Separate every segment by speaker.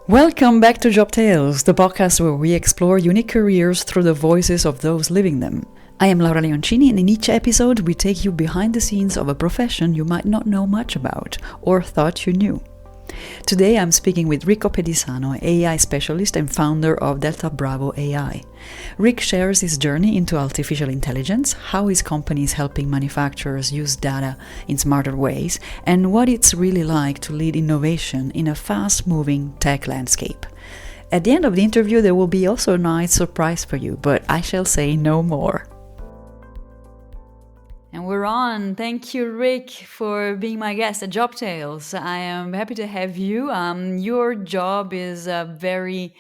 Speaker 1: Welcome back to Job Tales, the podcast where we explore unique careers through the voices of those living them. I am Laura Leoncini, and in each episode we take you behind the scenes of a profession you might not know much about or thought you knew. Today I'm speaking with Rick Oppedisano, AI specialist and founder of Delta Bravo AI. Rick shares his journey into artificial intelligence, how his company is helping manufacturers use data in smarter ways, and what it's really like to lead innovation in a fast-moving tech landscape. At the end of the interview there will be also a nice surprise for you, but I shall say no more. And we're on. Thank you, Rick, for being my guest at Job Tales. I am happy to have you. Your job is a very,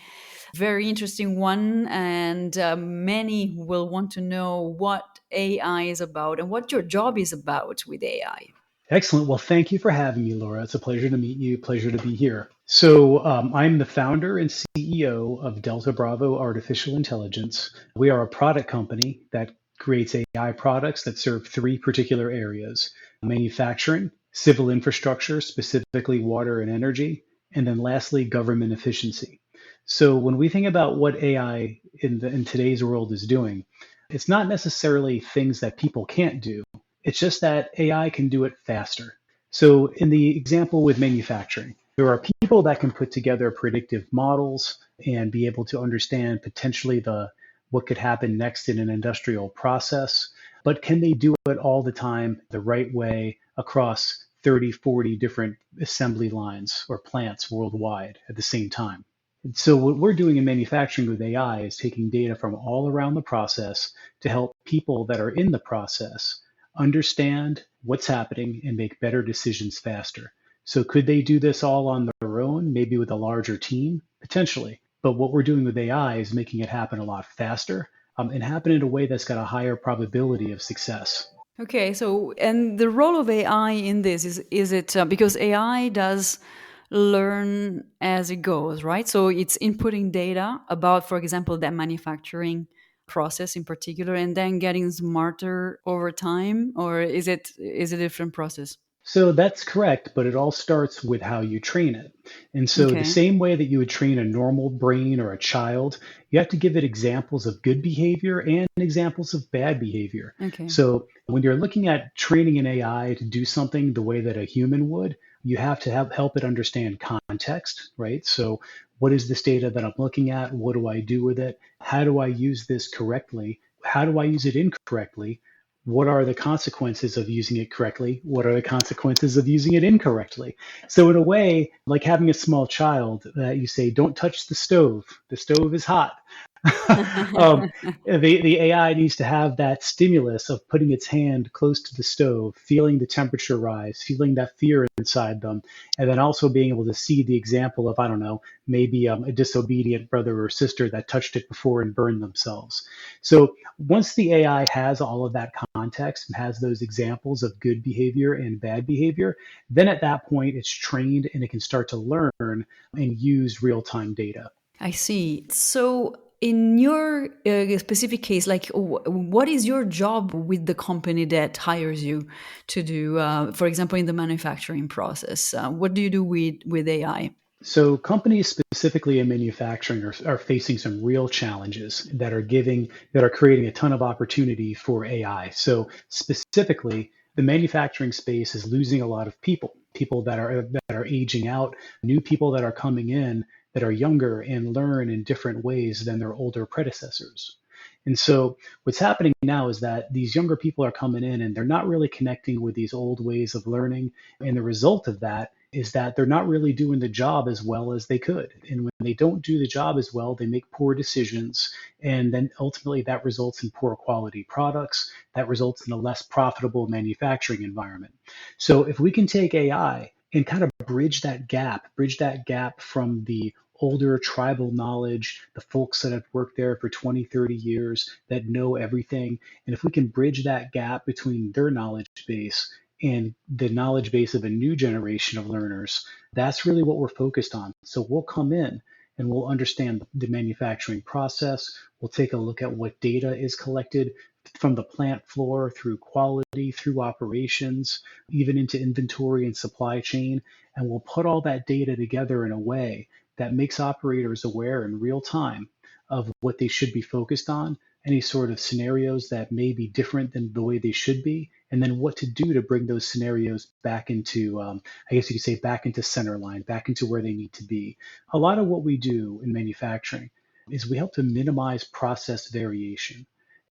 Speaker 1: very interesting one, and many will want to know what AI is about and what your job is about with AI.
Speaker 2: Excellent. Well, thank you for having me, Laura. It's a pleasure to meet you. Pleasure to be here. So, I'm the founder and CEO of Delta Bravo Artificial Intelligence. We are a product company that creates AI products that serve three particular areas: manufacturing, civil infrastructure, specifically water and energy, and then lastly, government efficiency. So, when we think about what AI in today's world is doing, it's not necessarily things that people can't do. It's just that AI can do it faster. So in the example with manufacturing, there are people that can put together predictive models and be able to understand potentially the what could happen next in an industrial process. But can they do it all the time the right way across 30, 40 different assembly lines or plants worldwide at the same time? And so what we're doing in manufacturing with AI is taking data from all around the process to help people that are in the process understand what's happening and make better decisions faster. So could they do this all on their own, maybe with a larger team? Potentially. But what we're doing with AI is making it happen a lot faster and happen in a way that's got a higher probability of success.
Speaker 1: Okay, so and the role of AI in this is it because AI does learn as it goes, right? So it's inputting data about, for example, that manufacturing process in particular, and then getting smarter over time, or is it a different process?
Speaker 2: So that's correct, but it all starts with how you train it. And so, the
Speaker 1: Okay.
Speaker 2: same way that you would train a normal brain or a child, you have to give it examples of good behavior and examples of bad behavior.
Speaker 1: Okay.
Speaker 2: So, when you're looking at training an AI to do something the way that a human would, you have to help it understand context, right? So, what is this data that I'm looking at? What do I do with it? How do I use this correctly? How do I use it incorrectly? What are the consequences of using it correctly? What are the consequences of using it incorrectly? So, in a way, like having a small child that you say, don't touch the stove is hot. um, the AI needs to have that stimulus of putting its hand close to the stove, feeling the temperature rise, feeling that fear inside them, and then also being able to see the example of, I don't know, maybe a disobedient brother or sister that touched it before and burned themselves. So once the AI has all of that context and has those examples of good behavior and bad behavior, then at that point it's trained and it can start to learn and use real-time data.
Speaker 1: I see. So, in your specific case, like, what is your job with the company that hires you to do, for example, in the manufacturing process? What do you do with AI?
Speaker 2: So companies specifically in manufacturing are facing some real challenges that are creating a ton of opportunity for AI. So specifically, the manufacturing space is losing a lot of people that are aging out, new people that are coming in that are younger and learn in different ways than their older predecessors. And so what's happening now is that these younger people are coming in and they're not really connecting with these old ways of learning. And the result of that is that they're not really doing the job as well as they could. And when they don't do the job as well, they make poor decisions. And then ultimately that results in poor quality products. That results in a less profitable manufacturing environment. So if we can take AI and kind of bridge that gap from the older tribal knowledge, the folks that have worked there for 20, 30 years that know everything. And if we can bridge that gap between their knowledge base and the knowledge base of a new generation of learners, that's really what we're focused on. So we'll come in and we'll understand the manufacturing process. We'll take a look at what data is collected from the plant floor through quality, through operations, even into inventory and supply chain. And we'll put all that data together in a way that makes operators aware in real time of what they should be focused on, any sort of scenarios that may be different than the way they should be, and then what to do to bring those scenarios back into, I guess you could say, back into center line, back into where they need to be. A lot of what we do in manufacturing is we help to minimize process variation.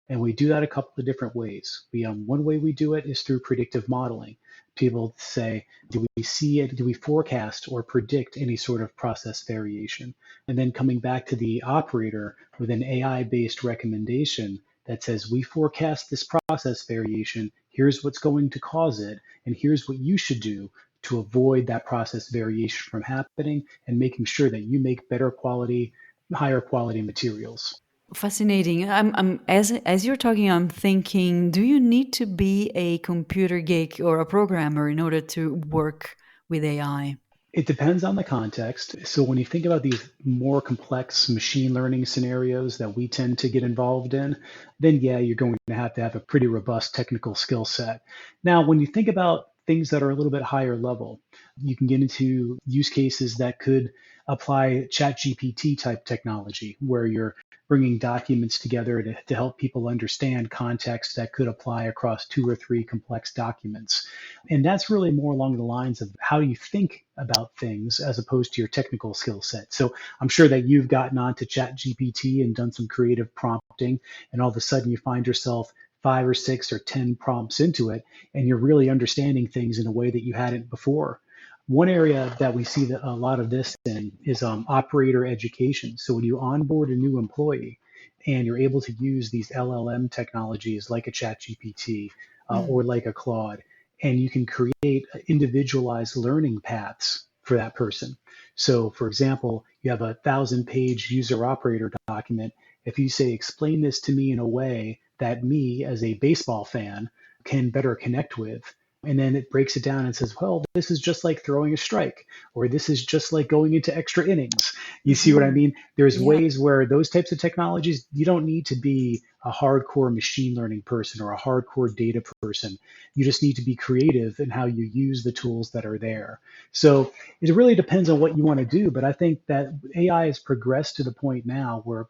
Speaker 2: And we do that a couple of different ways. One way we do it is through predictive modeling. People say, do we see it? Do we forecast or predict any sort of process variation? And then coming back to the operator with an AI-based recommendation that says, we forecast this process variation. Here's what's going to cause it. And here's what you should do to avoid that process variation from happening and making sure that you make better quality, higher quality materials.
Speaker 1: Fascinating. As you're talking, I'm thinking, do you need to be a computer geek or a programmer in order to work with AI?
Speaker 2: It depends on the context. So when you think about these more complex machine learning scenarios that we tend to get involved in, then yeah, you're going to have a pretty robust technical skill set. Now, when you think about things that are a little bit higher level, you can get into use cases that could apply chat GPT type technology, where you're bringing documents together to help people understand context that could apply across two or three complex documents. And that's really more along the lines of how you think about things as opposed to your technical skill set. So I'm sure that you've gotten onto chat GPT and done some creative prompting, and all of a sudden you find yourself 5 or 6 or 10 prompts into it, and you're really understanding things in a way that you hadn't before. One area that we see a lot of this in is operator education. So when you onboard a new employee and you're able to use these LLM technologies like a ChatGPT
Speaker 1: Mm.
Speaker 2: or like a Claude, and you can create individualized learning paths for that person. So, for example, you have 1,000-page user operator document. If you say, explain this to me in a way that me as a baseball fan can better connect with, and then it breaks it down and says, well, this is just like throwing a strike, or this is just like going into extra innings. You see what I
Speaker 1: Mhm.
Speaker 2: mean? There's
Speaker 1: Yeah.
Speaker 2: ways where those types of technologies, you don't need to be a hardcore machine learning person or a hardcore data person. You just need to be creative in how you use the tools that are there. So it really depends on what you want to do. But I think that AI has progressed to the point now where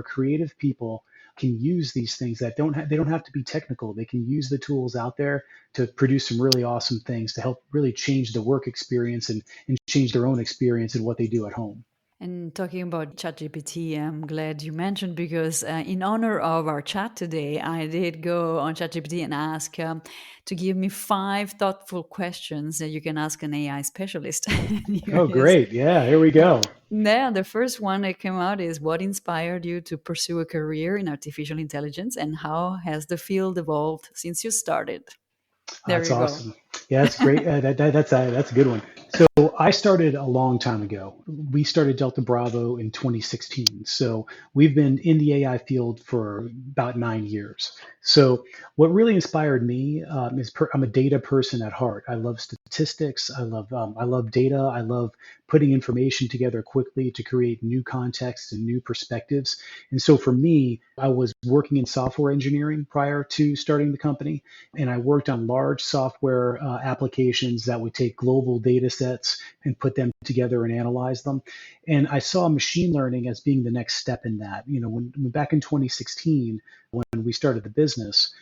Speaker 2: creative people can use these things that they don't have to be technical. They can use the tools out there to produce some really awesome things to help really change the work experience and change their own experience in what they do at home.
Speaker 1: And talking about ChatGPT, I'm glad you mentioned because in honor of our chat today, I did go on ChatGPT and ask to give me 5 thoughtful questions that you can ask an AI specialist. And here
Speaker 2: Oh,
Speaker 1: is,
Speaker 2: great. Yeah, here we go.
Speaker 1: yeah, the first one that came out is what inspired you to pursue a career in artificial intelligence and how has the field evolved since you started? There
Speaker 2: That's
Speaker 1: you go.
Speaker 2: awesome. Yeah, that's great. That's a good one. So I started a long time ago. We started Delta Bravo in 2016. So we've been in the AI field for about 9 years. So what really inspired me I'm a data person at heart. I love statistics. I love data. I love putting information together quickly to create new contexts and new perspectives. And so for me, I was working in software engineering prior to starting the company, and I worked on large software applications that would take global data sets and put them together and analyze them. And I saw machine learning as being the next step in that. When back in 2016, when we started the business,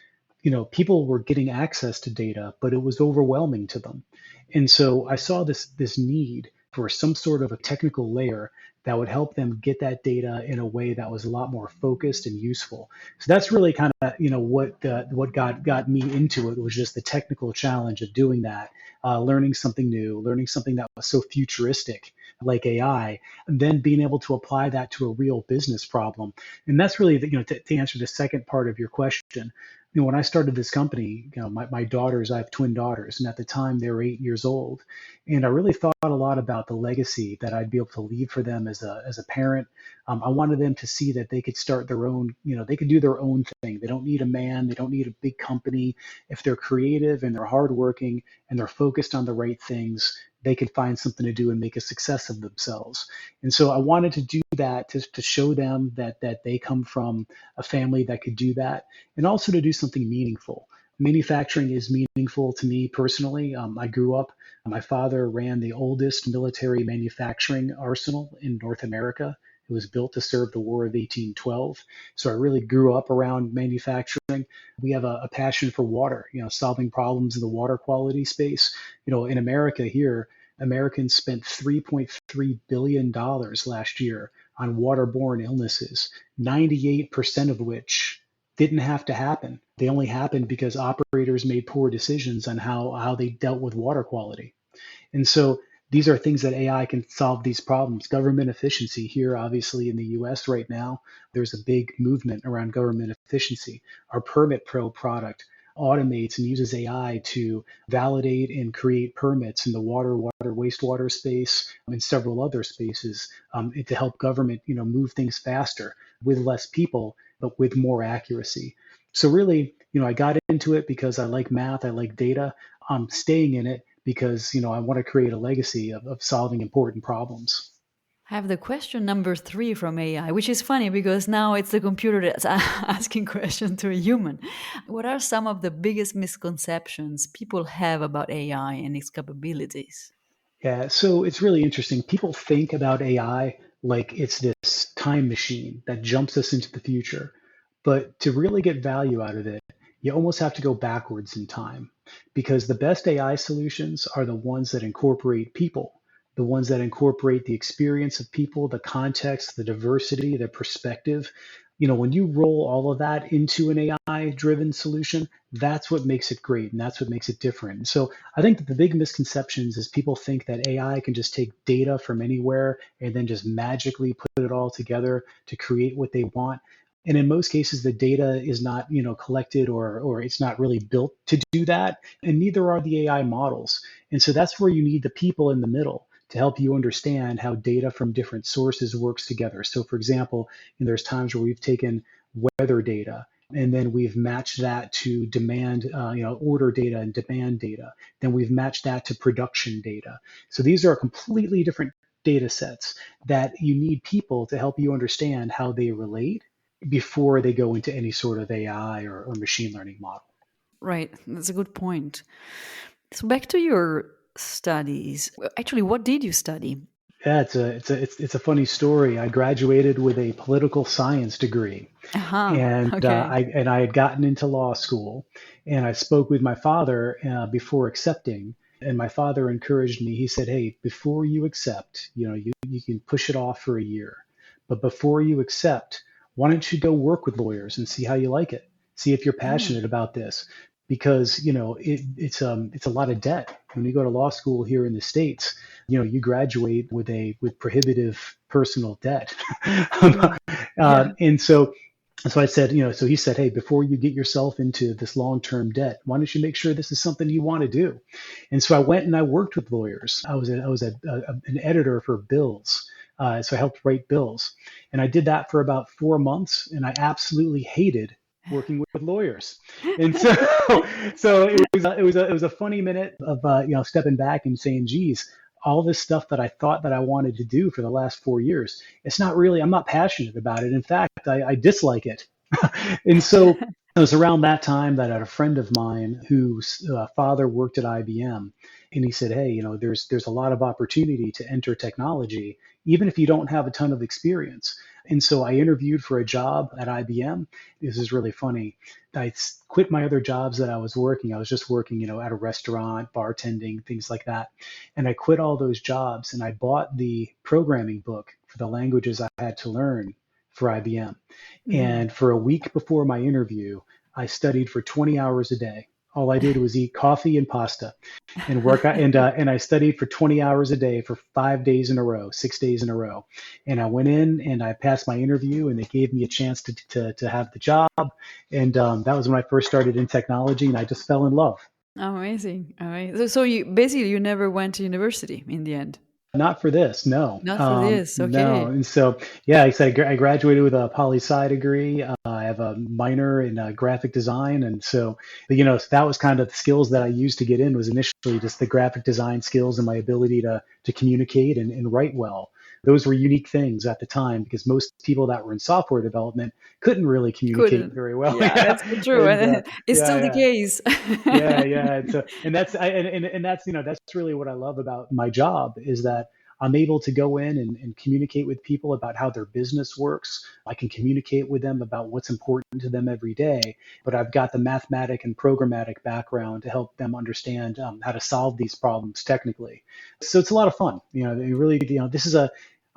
Speaker 2: people were getting access to data, but it was overwhelming to them. And so I saw this need for some sort of a technical layer that would help them get that data in a way that was a lot more focused and useful. So that's really kind of what got me into it, was just the technical challenge of doing that, learning something new, learning something that was so futuristic like AI, and then being able to apply that to a real business problem. And that's really to answer the second part of your question. When I started this company, my daughters, I have twin daughters, and at the time they were 8 years old. And I really thought a lot about the legacy that I'd be able to leave for them as a parent. I wanted them to see that they could start their own, they could do their own thing. They don't need a man, they don't need a big company. If they're creative and they're hardworking and they're focused on the right things, they could find something to do and make a success of themselves. And so I wanted to do that to show them that they come from a family that could do that, and also to do something meaningful. Manufacturing is meaningful to me personally. I grew up My father ran the oldest military manufacturing arsenal in North America. It was built to serve the War of 1812. So I really grew up around manufacturing. We have a passion for water, solving problems in the water quality space. In America here, Americans spent $3.3 billion last year on waterborne illnesses, 98% of which didn't have to happen. They only happened because operators made poor decisions on how they dealt with water quality. And so these are things that AI can solve these problems. Government efficiency here, obviously in the US right now, there's a big movement around government efficiency. Our Permit Pro product automates and uses AI to validate and create permits in the water, wastewater space, and several other spaces to help government, move things faster with less people, but with more accuracy. So really, I got into it because I like math, I like data. I'm staying in it because I want to create a legacy of solving important problems.
Speaker 1: I have the question number 3 from AI, which is funny because now it's the computer that's asking questions to a human. What are some of the biggest misconceptions people have about AI and its capabilities?
Speaker 2: Yeah, so it's really interesting. People think about AI like it's this time machine that jumps us into the future. But to really get value out of it, you almost have to go backwards in time because the best AI solutions are the ones that incorporate people, the ones that incorporate the experience of people, the context, the diversity, the perspective. When you roll all of that into an AI driven solution, that's what makes it great and that's what makes it different. So I think that the big misconceptions is people think that AI can just take data from anywhere and then just magically put it all together to create what they want. And in most cases, the data is not, collected or it's not really built to do that. And neither are the AI models. And so that's where you need the people in the middle to help you understand how data from different sources works together. So for example, there's times where we've taken weather data and then we've matched that to demand, order data and demand data. Then we've matched that to production data. So these are completely different data sets that you need people to help you understand how they relate before they go into any sort of AI or machine learning model.
Speaker 1: Right, that's a good point. So back to your studies. Actually, what did you study?
Speaker 2: Yeah, it's a funny story. I graduated with a political science degree,
Speaker 1: Aha,
Speaker 2: and
Speaker 1: okay.
Speaker 2: I had gotten into law school, and I spoke with my father before accepting, and my father encouraged me. He said, "Hey, before you accept, you can push it off for a year, but before you accept, why don't you go work with lawyers and see how you like it? See if you're
Speaker 1: Mm,
Speaker 2: passionate about this." Because it's a lot of debt when you go to law school here in the States. You graduate with prohibitive personal debt.
Speaker 1: yeah, yeah.
Speaker 2: And so I said, so he said, hey, before you get yourself into this long-term debt, why don't you make sure this is something you want to do? And so I went and I worked with lawyers. I was an editor for bills. So I helped write bills. And I did that for about 4 months, and I absolutely hated working with lawyers. And so, so it was a funny minute of stepping back and saying, geez, all this stuff that I thought that I wanted to do for the last 4 years, it's not really, I'm not passionate about it. In fact, I dislike it. And so it was around that time that I had a friend of mine whose father worked at IBM, and he said, "Hey, there's a lot of opportunity to enter technology, even if you don't have a ton of experience." And so I interviewed for a job at IBM. This is really funny. Quit my other jobs that I was working. I was just working, at a restaurant, bartending, things like that. And I quit all those jobs and I bought the programming book for the languages I had to learn for IBM.
Speaker 1: Mhm.
Speaker 2: And for a week before my interview, I studied for 20 hours a day. All I did was eat coffee and pasta and work and I studied for 20 hours a day for 5 days in a row, 6 days in a row. And I went in and I passed my interview and they gave me a chance to have the job. And that was when I first started in technology and I just fell in love.
Speaker 1: Amazing. Amazing. So you basically you never went to university in the end.
Speaker 2: Not for this, no.
Speaker 1: Not for this.
Speaker 2: No.
Speaker 1: Okay.
Speaker 2: And so, yeah, I graduated with a poli sci degree. I have a minor in graphic design. And so, so that was kind of the skills that I used to get in was initially just the graphic design skills and my ability to communicate and write well. those were unique things at the time because most people that were in software development couldn't really communicate
Speaker 1: Couldn't.
Speaker 2: very well.
Speaker 1: Yeah,
Speaker 2: Yeah.
Speaker 1: that's so true.
Speaker 2: And
Speaker 1: And it's
Speaker 2: yeah,
Speaker 1: still the
Speaker 2: yeah.
Speaker 1: case.
Speaker 2: Yeah. And so, and that's, and that's, that's really what I love about my job is that I'm able to go in and communicate with people about how their business works. I can communicate with them about what's important to them every day, but I've got the mathematic and programmatic background to help them understand how to solve these problems technically. So it's a lot of fun. They really, this is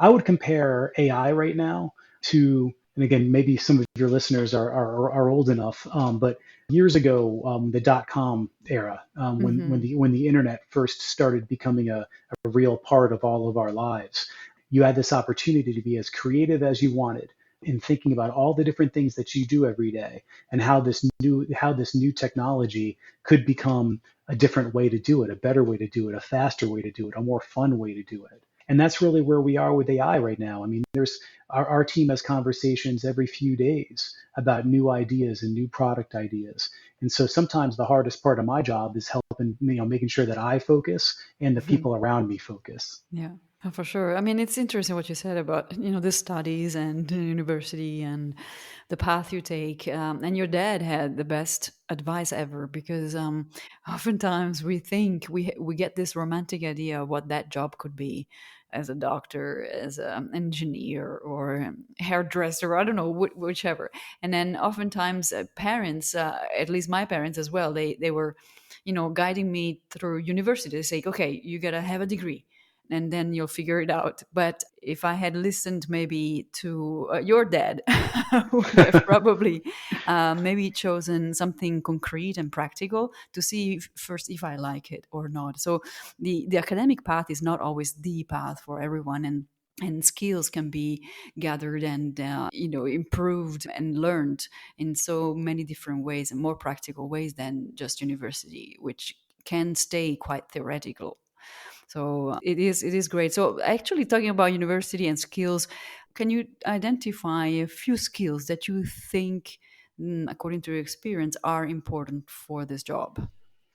Speaker 2: I would compare AI right now to, and again, maybe some of your listeners are old enough, but years ago, the dot-com era, when the internet first started becoming a real part of all of our lives, you had this opportunity to be as creative as you wanted in thinking about all the different things that you do every day and how this new technology could become a different way to do it, a better way to do it, a faster way to do it, a more fun way to do it. And that's really where we are with AI right now. I mean, there's our team has conversations every few days about new ideas and new product ideas. And so sometimes the hardest part of my job is helping, making sure that I focus and the
Speaker 1: Mhm.
Speaker 2: people around me focus.
Speaker 1: Yeah, for sure. I mean, it's interesting what you said about, the studies and the university and the path you take. And your dad had the best advice ever because oftentimes we think we get this romantic idea of what that job could be as a doctor, as an engineer, or hairdresser, I don't know, whichever. And then oftentimes parents, at least my parents as well, they were, guiding me through university. They say, okay, you gotta have a degree and then you'll figure it out. But if I had listened maybe to your dad, I would have probably maybe chosen something concrete and practical to see first if I like it or not. So the academic path is not always the path for everyone, and skills can be gathered and improved and learned in so many different ways and more practical ways than just university, which can stay quite theoretical. So it is great. So actually, talking about university and skills, can you identify a few skills that you think, according to your experience, are important for this job?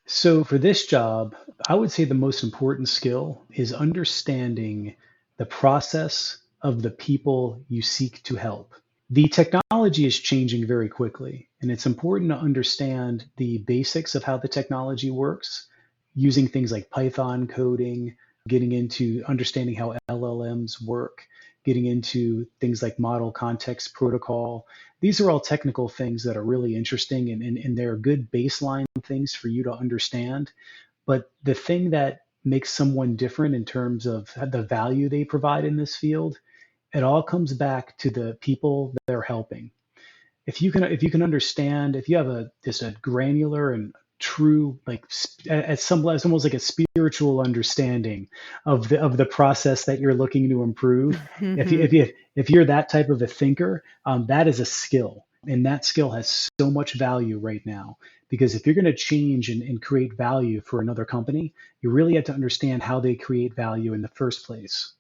Speaker 2: So for this job, I would say the most important skill is understanding the process of the people you seek to help. The technology is changing very quickly, and it's important to understand the basics of how the technology works, using things like Python coding, getting into understanding how LLMs work, getting into things like model context protocol. These are all technical things that are really interesting, and they're good baseline things for you to understand. But the thing that makes someone different in terms of the value they provide in this field, it all comes back to the people they're helping. If you can understand, if you have a granular and true, like at some it's almost like a spiritual understanding of the process that you're looking to improve. If you're that type of a thinker, that is a skill, and that skill has so much value right now. Because if you're going to change and create value for another company, you really have to understand how they create value in the first place.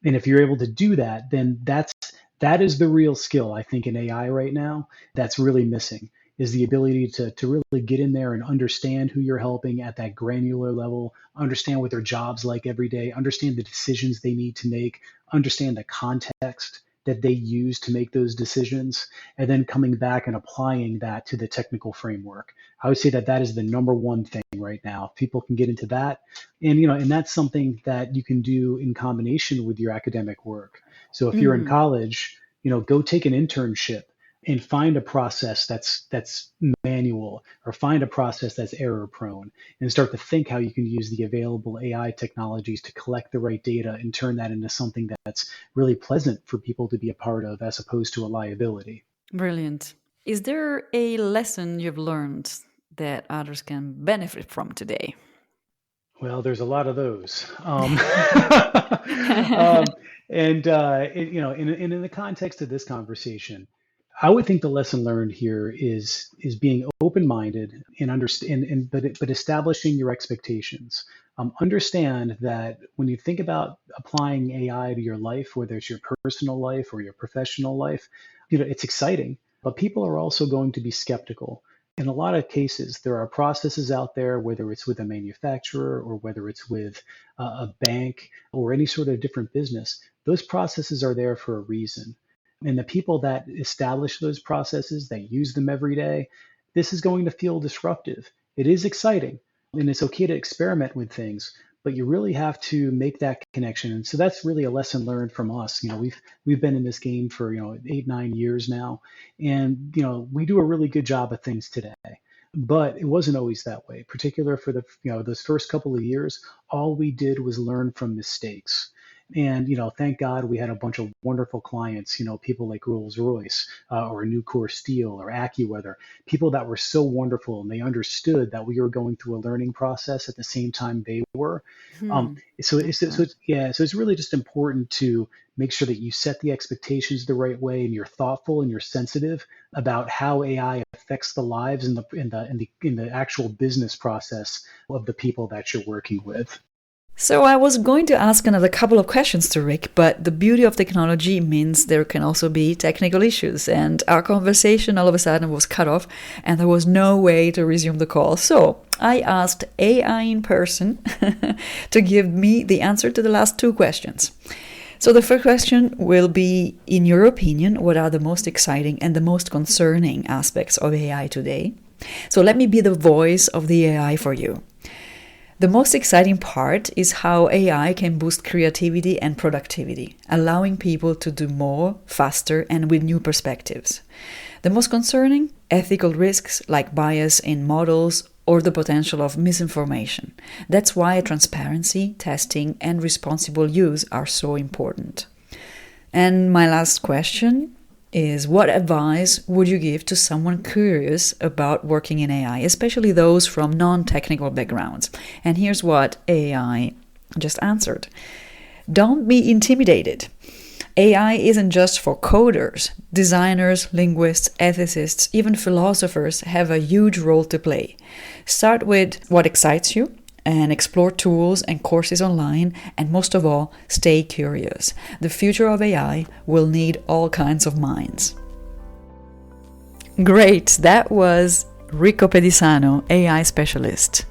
Speaker 2: And if you're able to do that, then that is the real skill, I think, in AI right now that's really missing is the ability to really get in there and understand who you're helping at that granular level, understand what their job's like every day, understand the decisions they need to make, understand the context that they use to make those decisions, and then coming back and applying that to the technical framework. I would say that that is the number one thing right now. If people can get into that, and that's something that you can do in combination with your academic work. So if you're in
Speaker 1: Mhm.
Speaker 2: college, go take an internship and find a process that's manual, or find a process that's error prone, and start to think how you can use the available AI technologies to collect the right data and turn that into something that's really pleasant for people to be a part of as opposed to a liability.
Speaker 1: Brilliant. Is there a lesson you've learned that others can benefit from today?
Speaker 2: Well, there's a lot of those. Um, and in the context of this conversation, I would think the lesson learned here is being open-minded and understand, but establishing your expectations. Understand that when you think about applying AI to your life, whether it's your personal life or your professional life, it's exciting, but people are also going to be skeptical. In a lot of cases, there are processes out there, whether it's with a manufacturer or whether it's with a bank or any sort of different business. those processes are there for a reason. And the people that establish those processes, that use them every day, this is going to feel disruptive. It is exciting, and it's okay to experiment with things, but you really have to make that connection. And so that's really a lesson learned from us. We've been in this game for 8, 9 years now, and we do a really good job of things today. But it wasn't always that way. Particular for the those first couple of years, all we did was learn from mistakes. And thank God we had a bunch of wonderful clients. People like Rolls-Royce or Nucor Steel or AccuWeather, people that were so wonderful, and they understood that we were going through a learning process at the same time they were. So it's really just important to make sure that you set the expectations the right way, and you're thoughtful and you're sensitive about how AI affects the lives and the actual business process of the people that you're working with.
Speaker 1: So I was going to ask another couple of questions to Rick, but the beauty of technology means there can also be technical issues, and our conversation all of a sudden was cut off and there was no way to resume the call. So I asked AI in person to give me the answer to the last two questions. So the first question will be, in your opinion, what are the most exciting and the most concerning aspects of AI today? So let me be the voice of the AI for you. The most exciting part is how AI can boost creativity and productivity, allowing people to do more, faster, and with new perspectives. The most concerning, ethical risks like bias in models or the potential of misinformation. That's why transparency, testing, and responsible use are so important. And my last question is, what advice would you give to someone curious about working in AI, especially those from non-technical backgrounds? And here's what AI just answered. Don't be intimidated. AI isn't just for coders. Designers, linguists, ethicists, even philosophers have a huge role to play. Start with what excites you, and explore tools and courses online, and most of all, stay curious. The future of AI will need all kinds of minds. Great, that was Rick Oppedisano, AI specialist.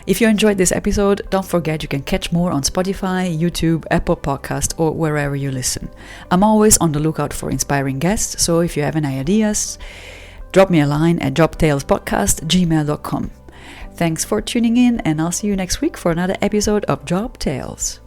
Speaker 1: If you enjoyed this episode, don't forget you can catch more on Spotify, YouTube, Apple Podcast, or wherever you listen. I'm always on the lookout for inspiring guests, so if you have any ideas, drop me a line at jobtalespodcast@gmail.com. Thanks for tuning in, and I'll see you next week for another episode of Job Tales.